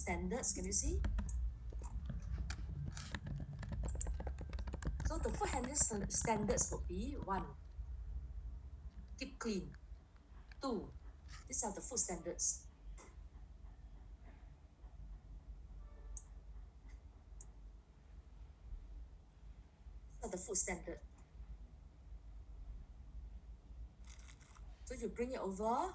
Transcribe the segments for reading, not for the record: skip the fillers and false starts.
standards. Can you see? So the food handling standards would be 1, keep clean. 2, these are the food standards. These are the food standard. So you bring it over.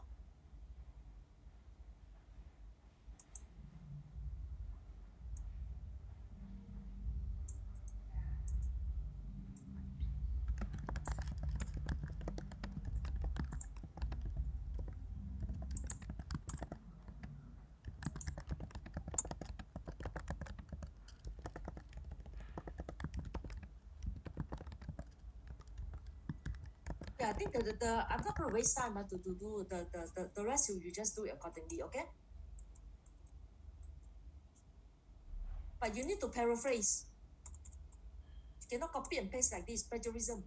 Yeah, I think I'm not going to waste time to do the rest. You just do it accordingly, okay? But you need to paraphrase. You cannot copy and paste like this. Plagiarism.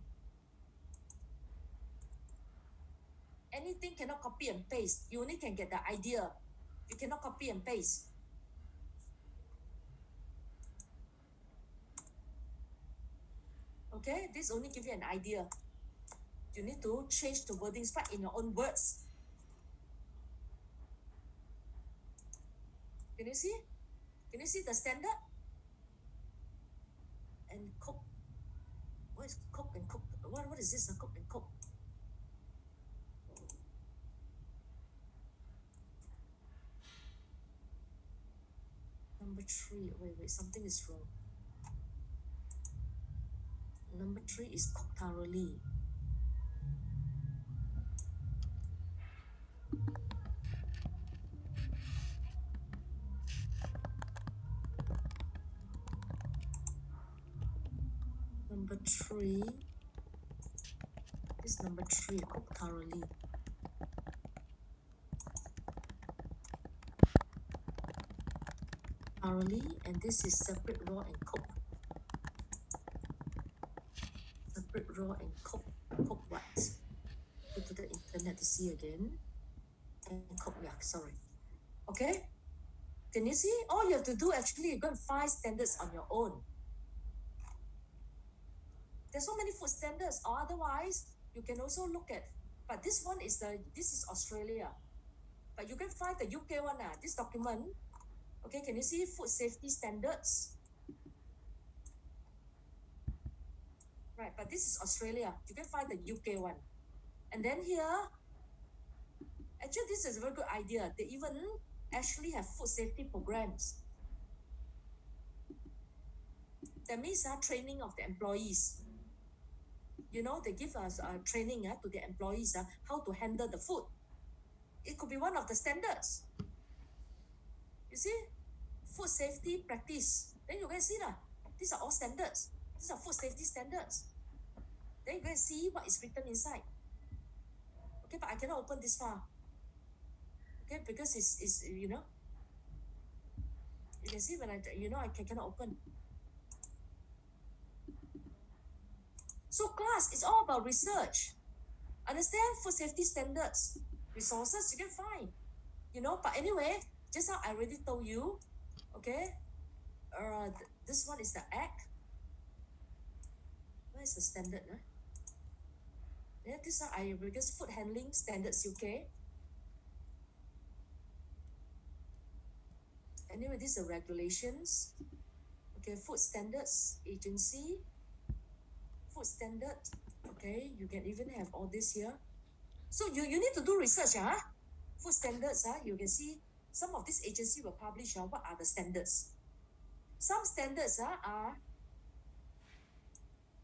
Anything cannot copy and paste. You only can get the idea. You cannot copy and paste. Okay, this only give you an idea. You need to change the wordings right in your own words. Can you see? Can you see the standard? And cook. What is cook and cook? What is this? Cook and cook. Number 3. Wait. Something is wrong. Number 3 is cook thoroughly. Number 3. This number 3, cook thoroughly. Thoroughly, and this is separate raw and cook. Separate raw and cook. Cook what? Go to the internet to see again. And cook, yeah, sorry. Okay? Can you see? All you have to do actually, you go and find standards on your own. There's so many food standards, or otherwise you can also look at, but this is Australia, but you can find the UK one. This document, okay, can you see food safety standards? Right, but this is Australia. You can find the UK one. And then here, actually this is a very good idea. They even actually have food safety programs. That means training of the employees. You know, they give us training to the employees how to handle the food. It could be one of the standards. You see, food safety practice. Then you can see these are all standards. These are food safety standards. Then you can see what is written inside. Okay, but I cannot open this file. Okay, because it's you know. You can see when I cannot open. So class, it's all about research. Understand food safety standards, resources you can find. But anyway, just now I already told you, okay? This one is the act. Where is the standard? Yeah, this one because food handling standards UK. Anyway, these are regulations. Okay, food standards agency. Food standard. Okay, you can even have all this here. So you need to do research, Food standards, you can see some of this agency will publish what are the standards. Some standards are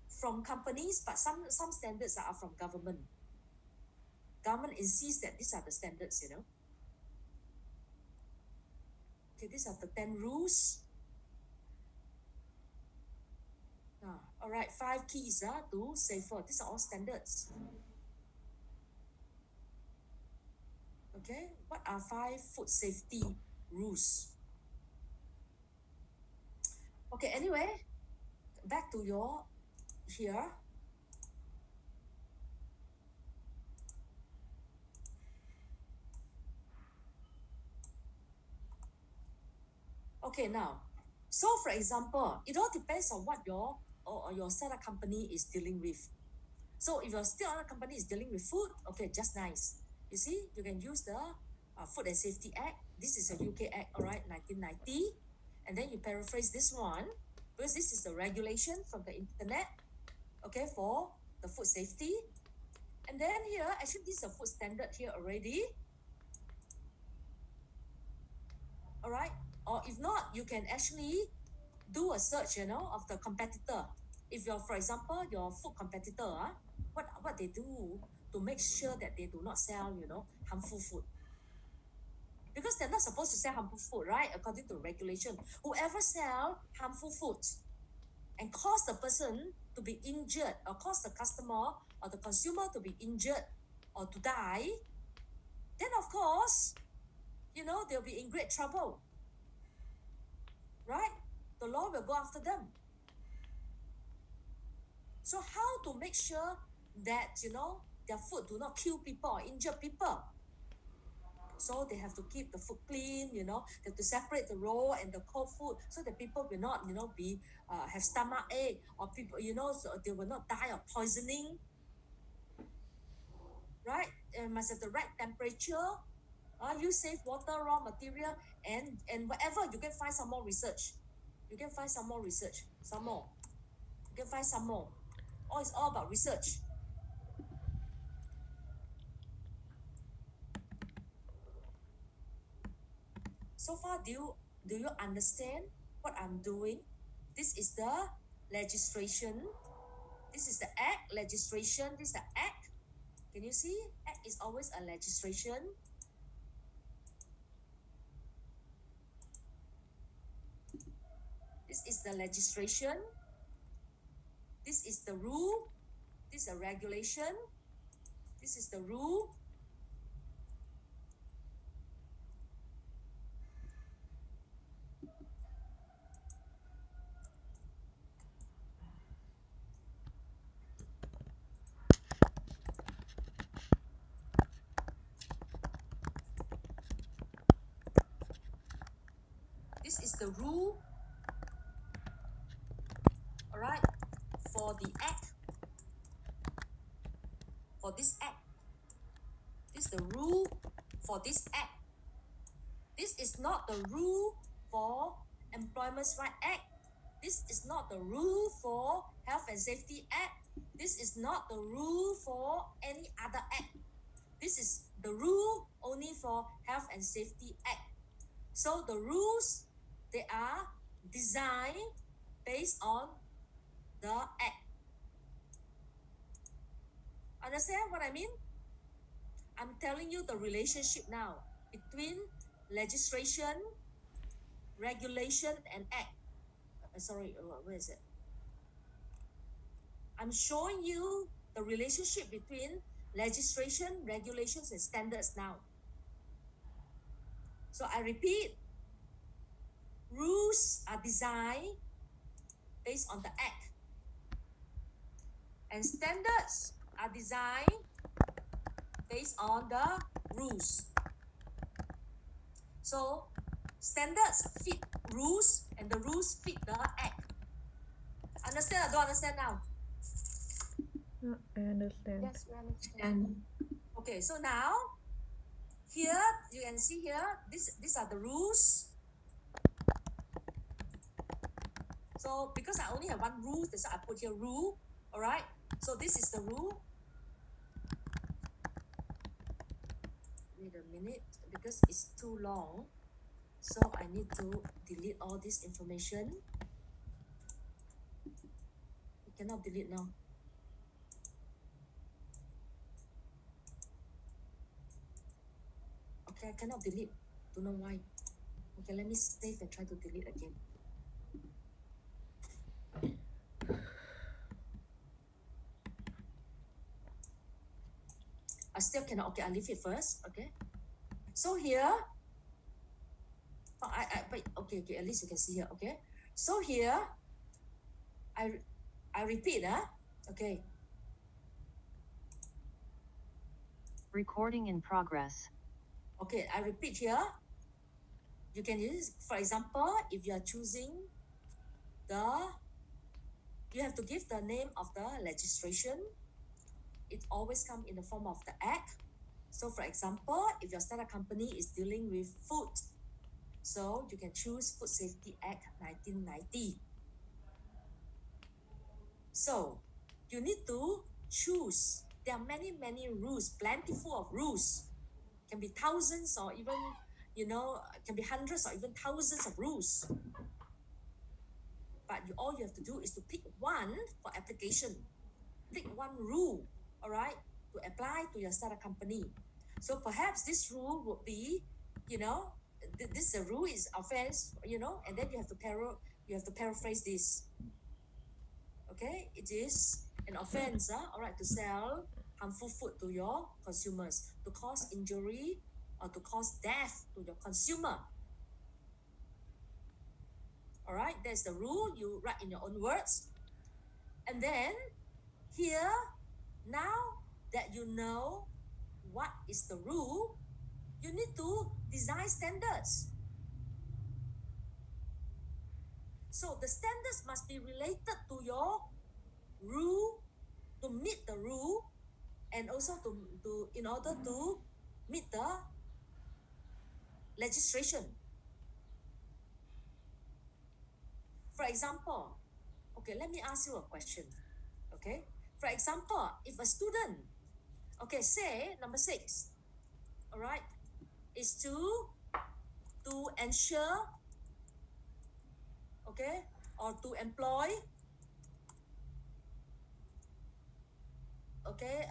from companies, but some standards are from government. Government insists that these are the standards, Okay, these are the 10 rules. All right, 5 keys to safer. These are all standards. Okay, what are 5 food safety rules? Okay, anyway, back to your here. Okay, now, so for example, it all depends on what your or your startup company is dealing with. So if your startup company is dealing with food, okay, just nice. You see, you can use the Food and Safety Act. This is a UK Act, all right, 1990. And then you paraphrase this one, because this is the regulation from the internet, okay, for the food safety. And then here, actually, this is a food standard here already. All right. Or if not, you can actually do a search, of the competitor. If you're, for example, your food competitor, what they do to make sure that they do not sell, harmful food. Because they're not supposed to sell harmful food, right? According to regulation. Whoever sell harmful food and cause the person to be injured or cause the customer or the consumer to be injured or to die, then of course, they'll be in great trouble. Right? The law will go after them. So how to make sure that, their food do not kill people or injure people? So they have to keep the food clean, they have to separate the raw and the cold food so that people will not, be have stomach ache or people, so they will not die of poisoning. Right? And must have the right temperature. Use safe water, raw material, and whatever. You can find some more research. You can find some more research. Some more. You can find some more. It's all about research. So far, do you understand what I'm doing? This is the legislation. This is the act, legislation. This is the act. Can you see? Act is always a legislation. This is the legislation. This is the rule. This is a regulation. This is the rule. This is the rule. All right. For the act. For this act. This is the rule for this act. This is not the rule for Employment Rights Act. This is not the rule for Health and Safety Act. This is not the rule for any other act. This is the rule only for Health and Safety Act. So the rules, they are designed based on the act. Understand what I mean? I'm telling you the relationship now between legislation, regulation, and act. Where is it? I'm showing you the relationship between legislation, regulations, and standards now. So I repeat, rules are designed based on the act. And standards are designed based on the rules. So standards fit rules and the rules fit the act. Understand or don't understand now? I understand. Yes, we understand. Okay, so now here you can see here these are the rules. So because I only have one rule, that's why I put here rule. All right. So this is the rule. Wait a minute, because it's too long. So I need to delete all this information. You cannot delete now. Okay, I cannot delete. Don't know why. Okay, let me save and try to delete again. I still cannot. Okay, I'll leave it first. Okay. So here, okay, at least you can see here. Okay. So here, I repeat, okay. Recording in progress. Okay, I repeat here. You can use, for example, if you are choosing you have to give the name of the legislation. It always comes in the form of the act. So for example, if your startup company is dealing with food, so you can choose Food Safety Act 1990. So you need to choose. There are many, many rules, plentiful of rules. Can be thousands or even, can be hundreds or even thousands of rules. But all you have to do is to pick one for application. Pick one rule, all right, to apply to your startup company. So perhaps this rule would be, this rule is offense, and then you have to paraphrase this. Okay, it is an offense, all right, to sell harmful food to your consumers, to cause injury or to cause death to your consumer. All right, that's the rule. You write in your own words. And then here, now that you know what is the rule, you need to design standards. So the standards must be related to your rule, to meet the rule, and also to in order to meet the legislation. For example, okay, let me ask you a question. Okay, for example, if a student, okay, say number 6, all right, is to ensure, okay, or to employ, okay,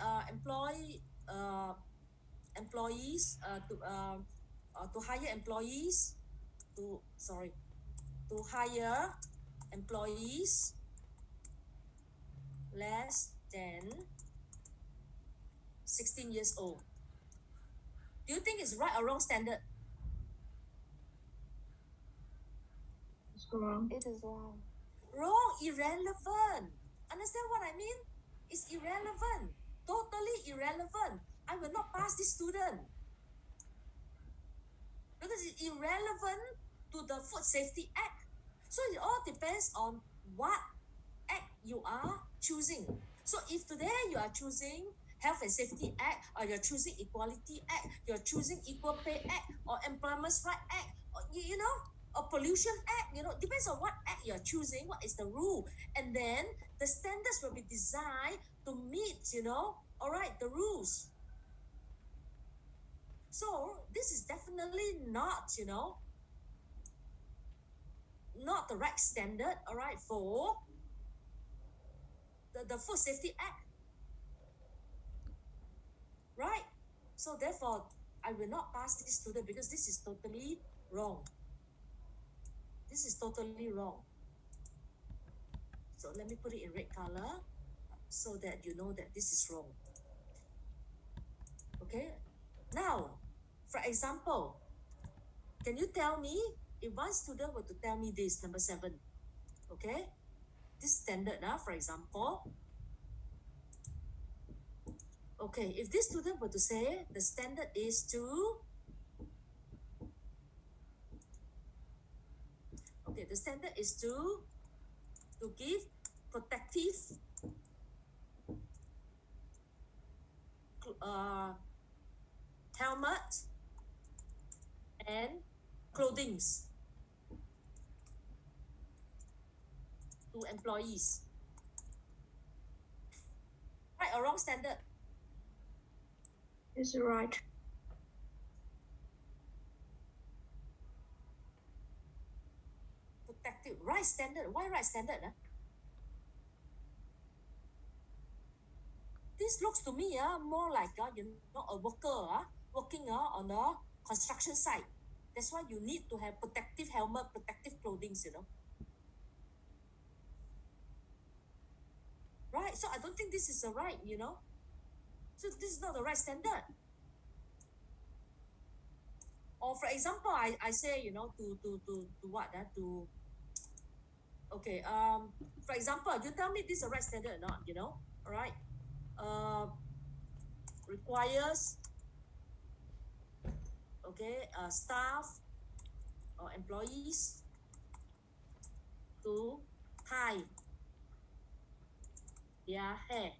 employees to hire employees to hire employees less than 16 years old. Do you think it's right or wrong standard? It's wrong. It is wrong. Wrong, irrelevant. Understand what I mean? It's irrelevant, totally irrelevant. I will not pass this student because it's irrelevant to the Food Safety Act. So it all depends on what act you are choosing. So if today you are choosing Health and Safety Act, or you're choosing Equality Act, you're choosing Equal Pay Act, or Employment Rights Act, or, or Pollution Act, depends on what act you're choosing, what is the rule. And then the standards will be designed to meet, all right, the rules. So this is definitely not, not the right standard, all right, for the Food Safety Act, right? So therefore, I will not pass this student because this is totally wrong. This is totally wrong. So let me put it in red color so that you know that this is wrong. Okay? Now, for example, can you tell me if one student were to tell me this, number 7, okay? This standard, for example. Okay, if this student were to say the standard is to, okay, the standard is to give protective helmet and clothings to employees. Right or wrong standard? It's right. Protective, right standard. Why right standard? This looks to me more like a worker working on a construction site. That's why you need to have protective helmet, protective clothing, Right? So I don't think this is a right, So this is not the right standard. Or for example, I say, to what? Okay, for example, you tell me this is a right standard or not, all right? Requires, okay, staff or employees to tie their hair.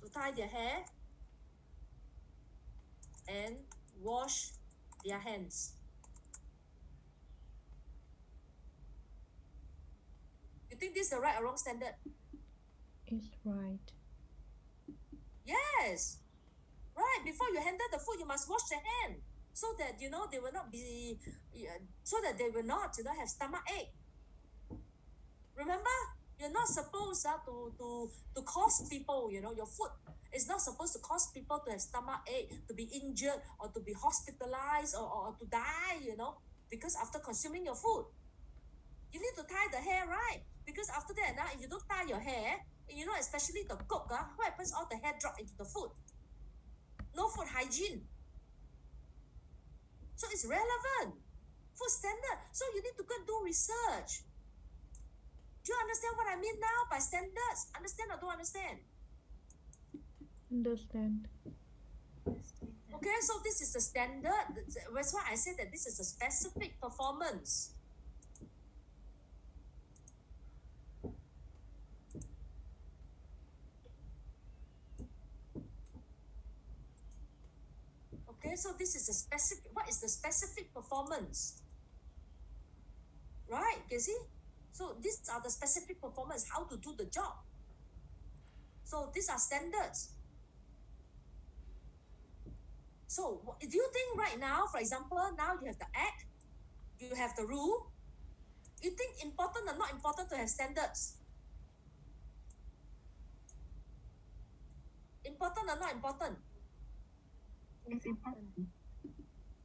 To tie their hair and wash their hands. You think this is the right or wrong standard? It's right. Yes. Right. Before you handle the food, you must wash your hand so that they will not be, so that they will not have stomach ache. Remember, you're not supposed to cause people, your food is not supposed to cause people to have stomach ache, to be injured, or to be hospitalized, or to die, because after consuming your food. You need to tie the hair, right? Because after that, if you don't tie your hair, especially the cook, what happens? All the hair drop into the food. No food hygiene. So it's relevant. Food standard. So you need to go and do research. Do you understand what I mean now by standards? Understand or don't understand? Understand. Okay, so this is the standard. That's why I said that this is a specific performance. Okay, so this is a specific, what is the specific performance? Right, you see? So these are the specific performance, how to do the job. So these are standards. So do you think right now, for example, now you have the act, you have the rule, you think important or not important to have standards? Important or not important? It's important.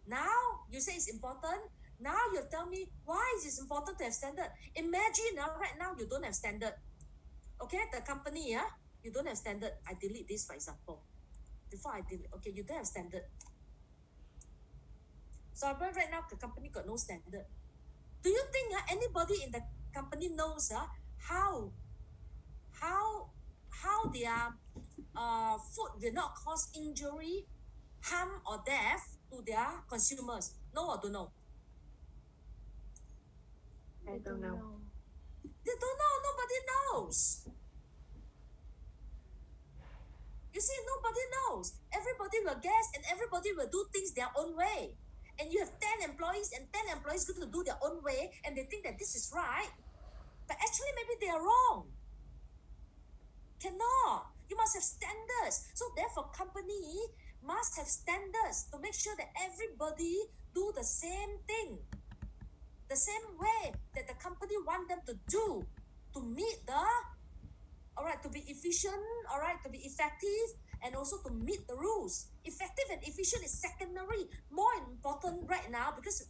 Now you say it's important. Now you tell me why is it important to have standard. Imagine right now you don't have standard. Okay, the company, you don't have standard. I delete this, for example. Before I delete, okay, you don't have standard. So right now the company got no standard. Do you think anybody in the company knows how their food will not cause injury, harm or death to their consumers? Know or don't know? I don't know. They don't know. Nobody knows. You see, nobody knows. Everybody will guess and everybody will do things their own way. And you have 10 employees and 10 employees going to do their own way and they think that this is right. But actually maybe they are wrong. Cannot. You must have standards. So therefore company must have standards to make sure that everybody do the same thing. The same way that the company want them to do to meet to be efficient, to be effective, and also to meet the rules. Effective and efficient is secondary, more important right now because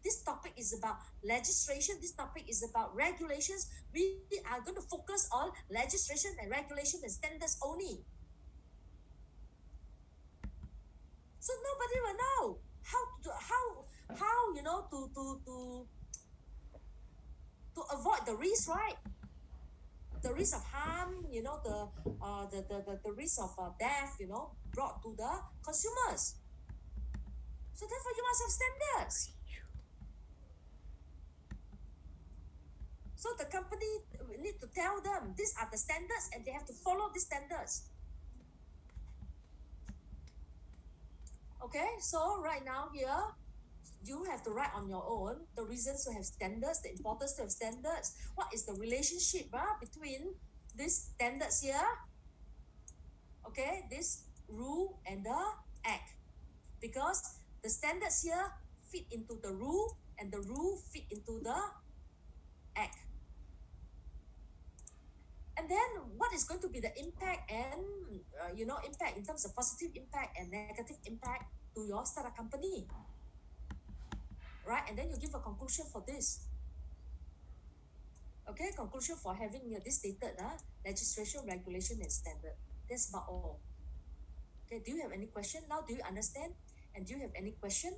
this topic is about legislation, this topic is about regulations. We are going to focus on legislation and regulation and standards only. So nobody will know to avoid the risk, right? The risk of harm, the risk of death, brought to the consumers. So therefore, you must have standards. So the company need to tell them these are the standards, and they have to follow these standards. Okay, so right now here, you have to write on your own the reasons to have standards, the importance to have standards. What is the relationship between these standards here? Okay, this rule and the act. Because the standards here fit into the rule and the rule fit into the act. And then what is going to be the impact and, impact in terms of positive impact and negative impact to your startup company? Right, and then you give a conclusion for this. Okay, conclusion for having this stated legislation, regulation, and standard. That's about all. Okay, do you have any question? Now, do you understand? And do you have any question?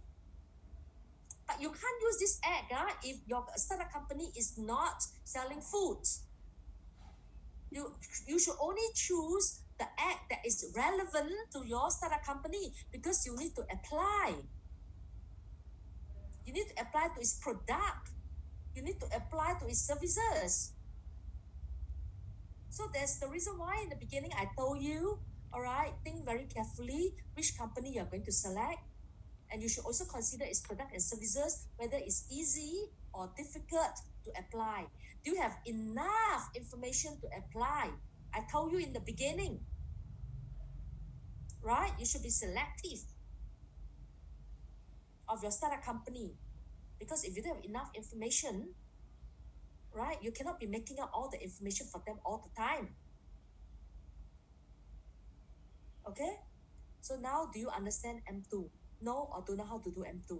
But you can't use this act if your startup company is not selling food. You should only choose the act that is relevant to your startup company because you need to apply. You need to apply to its product. You need to apply to its services. So that's the reason why in the beginning I told you, all right, think very carefully which company you're going to select. And you should also consider its product and services, whether it's easy or difficult to apply. Do you have enough information to apply? I told you in the beginning, right? You should be selective of your startup company, because if you don't have enough information, right, you cannot be making up all the information for them all the time. Okay? So now do you understand M2? No, or don't know how to do M2?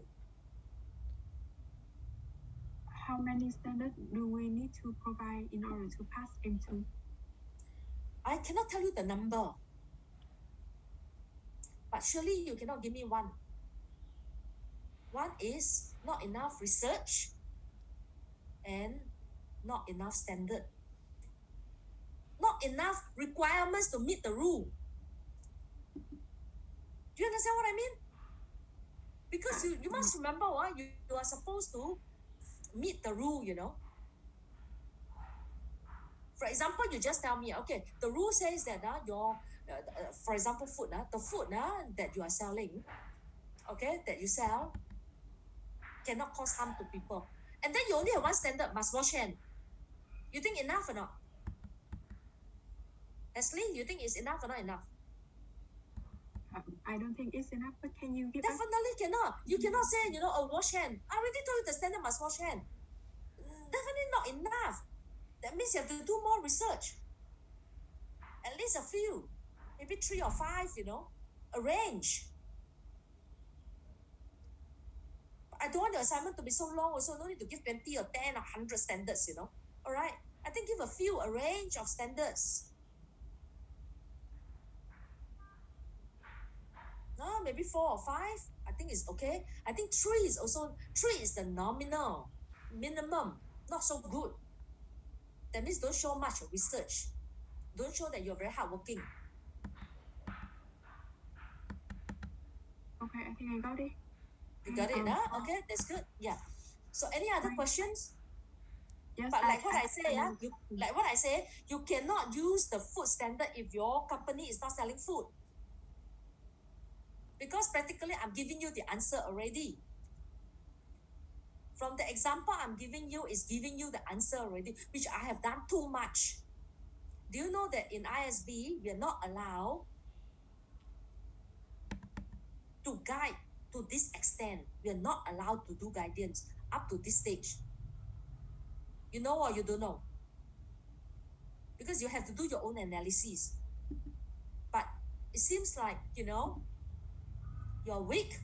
How many standards do we need to provide in order to pass M2? I cannot tell you the number, but surely you cannot give me one. One is not enough research and not enough standard. Not enough requirements to meet the rule. Do you understand what I mean? Because you must remember, you are supposed to meet the rule, you know. For example, you just tell me, okay, the rule says that for example, food, the food that you are selling, okay, that you sell, cannot cause harm to people. And then you only have one standard, must wash hand. You think enough or not? Leslie, you think it's enough or not enough? I don't think it's enough, but can you give us? Definitely cannot. You cannot say, wash hand. I already told you the standard must wash hand. Definitely not enough. That means you have to do more research. At least a few, maybe 3 or 5, arrange. I don't want the assignment to be so long, also no need to give 20 or 10 or 100 standards, All right, I think give a few, a range of standards. No, maybe 4 or 5, I think it's okay. I think 3 is the nominal, minimum, not so good. That means don't show much research. Don't show that you're very hardworking. Okay, I think I got it. You got it, Okay, that's good. Yeah. So any other questions? Yes, But like what I say, you cannot use the food standard if your company is not selling food. Because practically I'm giving you the answer already. From the example I'm giving you is giving you the answer already, which I have done too much. Do you know that in ISB, we are not allowed to guide to this extent? We are not allowed to do guidance up to this stage. You know or you don't know? Because you have to do your own analysis. But it seems like, you're weak.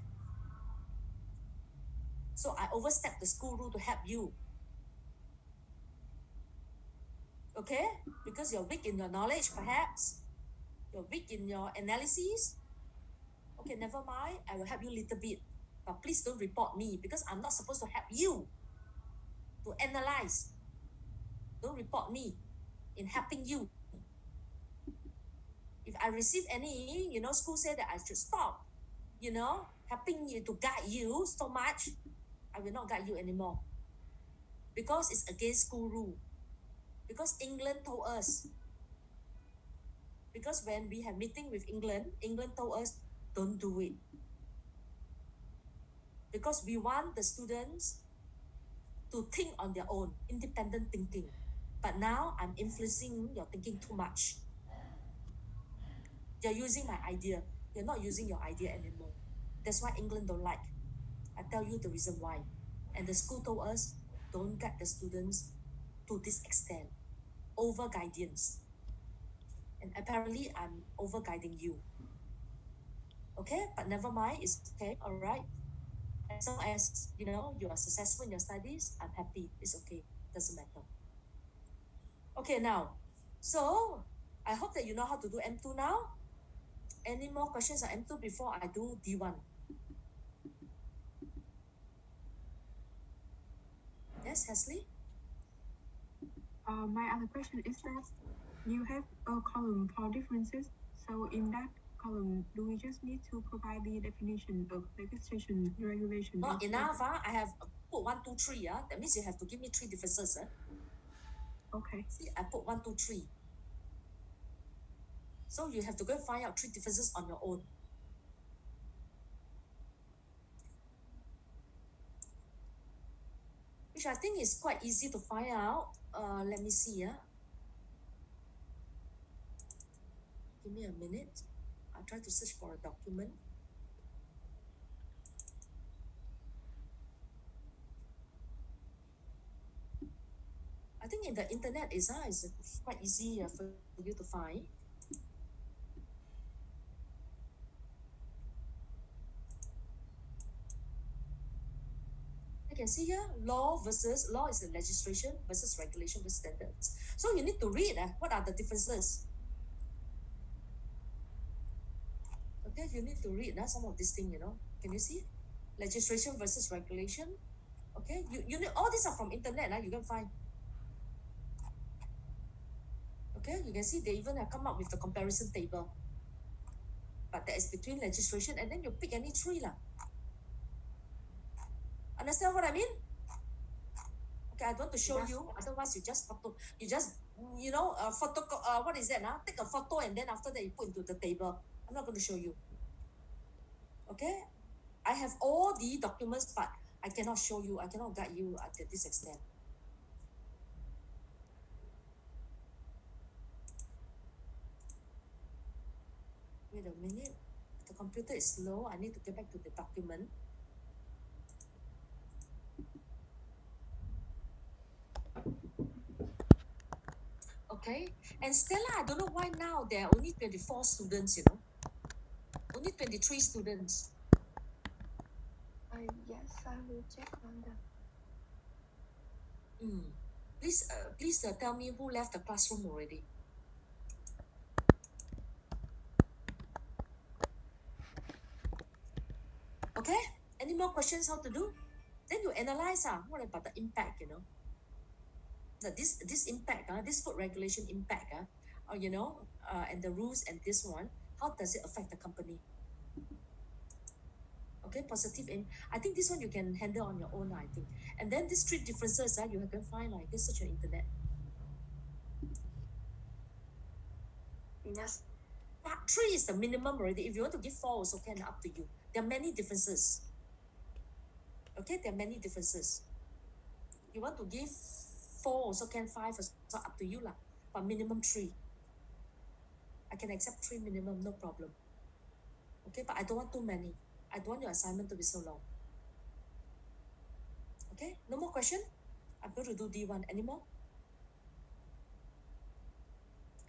So I overstepped the school rule to help you. Okay? Because you're weak in your knowledge, perhaps. You're weak in your analysis. Okay, never mind. I will help you a little bit. But please don't report me, because I'm not supposed to help you to analyze. Don't report me in helping you. If I receive any, school say that I should stop, helping you to guide you so much, I will not guide you anymore. Because it's against school rule. Because England told us. Because when we have meeting with England told us, don't do it. Because we want the students to think on their own, independent thinking. But now I'm influencing your thinking too much. You're using my idea. You're not using your idea anymore. That's why England don't like. I tell you the reason why. And the school told us, don't guide the students to this extent. Over guidance. And apparently I'm over guiding you. Okay, but never mind, it's okay, all right. As long as you are successful in your studies, I'm happy. It's okay, doesn't matter. Okay, now, so I hope that you know how to do M2 now. Any more questions on M2 before I do D1? Yes, Hesley? My other question is that you have a column for differences. So in that column, do we just need to provide the definition of registration regulation? Not of enough, I have put 1, 2, 3, that means you have to give me 3 differences. Okay. See, I put 1, 2, 3. So you have to go and find out 3 differences on your own. Which I think is quite easy to find out. Let me see. Give me a minute. I'll try to search for a document. I think in the internet is quite easy for you to find. I can see here, law is the legislation versus regulation versus standards. So you need to read what are the differences. Okay, you need to read some of these things, Can you see? Legislation versus regulation. Okay, you need, all these are from internet, you can find. Okay, you can see they even have come up with the comparison table. But that is between legislation, and then you pick any 3 lah. Understand what I mean? Okay, I don't want to show you. Otherwise, you just photo. What is that? Take a photo and then after that you put into the table. I'm not going to show you. Okay, I have all the documents, but I cannot show you. I cannot guide you to this extent. Wait a minute. The computer is slow. I need to get back to the document. Okay, and Stella, I don't know why now there are only 24 students, Only 23 students. Yes, I will check on that. Please tell me who left the classroom already. Okay, any more questions how to do? Then you analyze what about the impact, this impact, this food regulation impact, and the rules and this one, how does it affect the company? Okay, positive. I think this one you can handle on your own, I think. And then these 3 differences, you can find like this such an internet. Yes. But 3 is the minimum already. If you want to give 4 also can, up to you. There are many differences. Okay, there are many differences. You want to give 4 also can, 5 also up to you lah. But minimum 3. I can accept 3 minimum, no problem. Okay, but I don't want too many. I don't want your assignment to be so long. Okay, no more question? I'm going to do D1. Any more?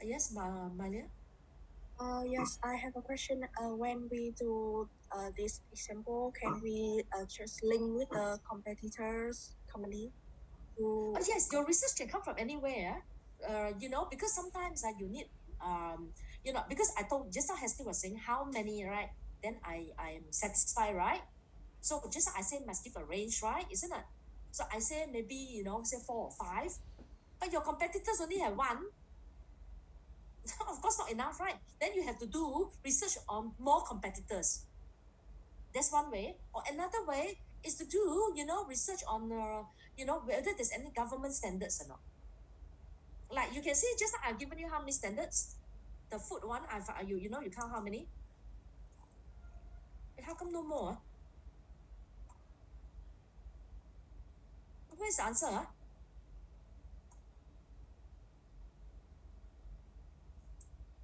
Yes, Malia? Yes, I have a question. When we do this example, can we just link with the competitors company? Yes, your research can come from anywhere. Because sometimes you need, because I told just now Hesty was saying how many, right? Then I am satisfied, right? So just I say must give a range, right? Isn't it? So I say maybe, say 4 or 5. But your competitors only have 1. Of course, not enough, right? Then you have to do research on more competitors. That's one way. Or another way is to do, research on, whether there's any government standards or not. Like you can see, just I've given you how many standards. The food one, you count how many? How come no more? Where's the answer?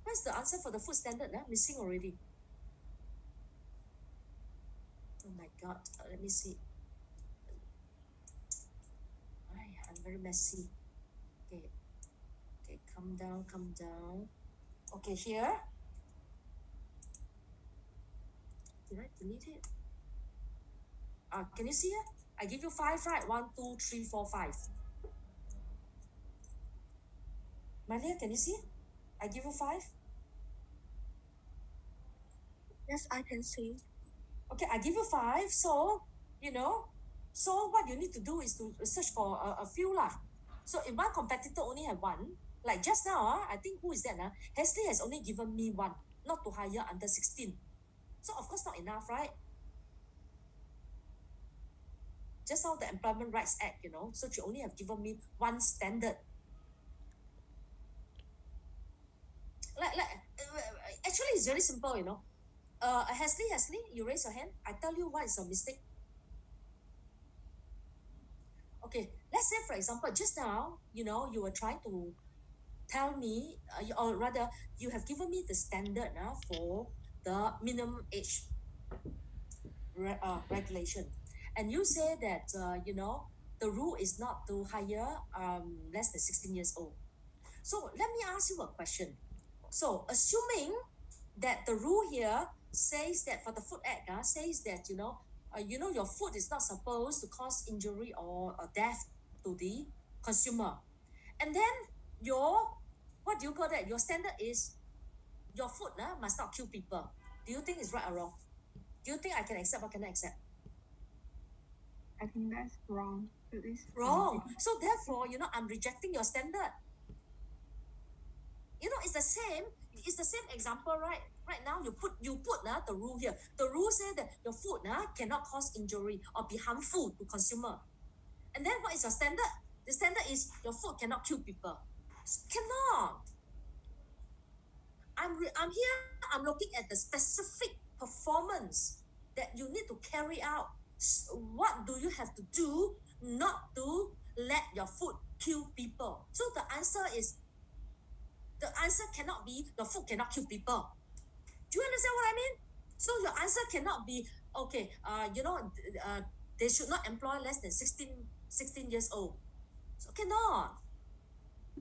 Where's the answer for the food standard? Missing already. Oh my God. Let me see. I'm very messy. Okay, come down. Okay, here. Did I delete it? Can you see it? I give you 5, right? 1, 2, 3, 4, 5. Malia, can you see? I give you 5. Yes, I can see. Okay, I give you 5. So, so what you need to do is to search for a few lah. So if one competitor only have 1, like just now, I think who is that? Hesley has only given me 1. not to hire under 16. So of course not enough, right? Just now the Employment Rights Act, so you only have given me one standard. Actually, it's very simple, Hesley, you raise your hand. I tell you what is your mistake. Okay, let's say, for example, just now, you were trying to tell me, or rather, you have given me the standard for the minimum age regulation. And you say that, the rule is not to hire less than 16 years old. So let me ask you a question. So assuming that the rule here says that for the Food Act, says that, your food is not supposed to cause injury or death to the consumer. And then your standard is your food must not kill people. Do you think it's right or wrong? Do you think I can accept or cannot accept? I think that's wrong. It is Wrong. So therefore, I'm rejecting your standard. It's the same example, right? Right now you put the rule here. The rule says that your food cannot cause injury or be harmful to consumer. And then what is your standard? The standard is your food cannot kill people. Cannot. I'm here, I'm looking at the specific performance that you need to carry out. What do you have to do not to let your food kill people? So the answer cannot be your food cannot kill people. Do you understand what I mean? So your answer cannot be, okay, they should not employ less than 16 years old. So cannot.